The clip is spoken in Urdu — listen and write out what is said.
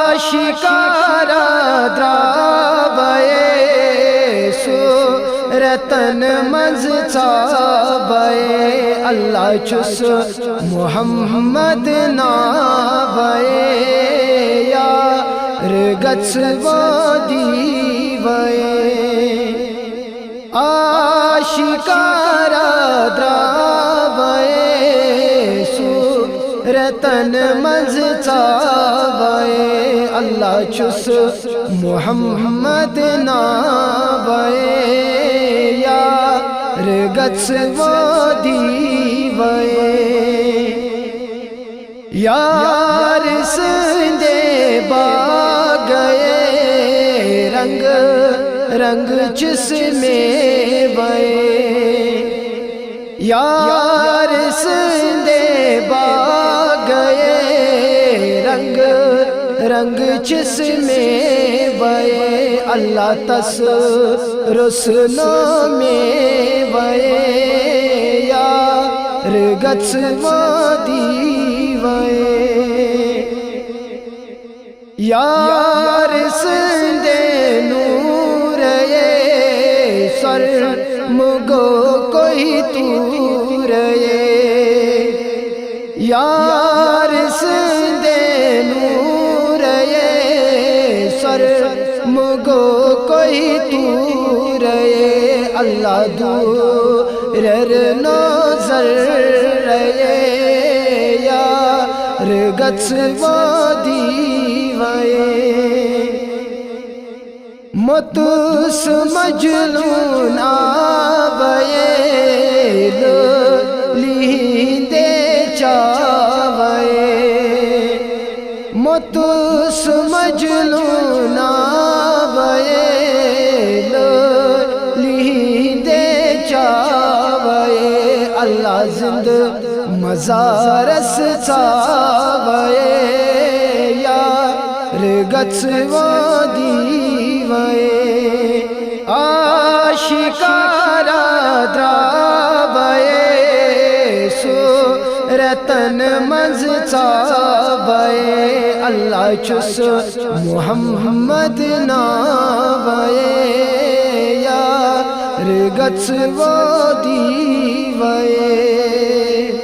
آشکارا درابے سورتن منز چابے اللہ چس محمد نابے یا رگت وادی وے آشکارا درابے رتن منز چابے اللہ چس محمد نابے یا رگت وادی وے یار سندے باگئے رنگ رنگ چس میں وے یار سندے رنگ رنگ چس میں وے اللہ تس رسنو میں وے یا رگت وادی وے یار سندے نور سر مگو کوئی تور یار سندے نور سر مگو کوئی تور اللہ دور نظر یا رگت وادی وے متس مجنون آوے لیندے چاوے متس مجنون آوے لیندے چاوے اللہ زند مزارس چاوے یا رگت وادی وے آشکارا درابے سورتن منز چابے اللہ چس محمد نابے یا رگت وادی وے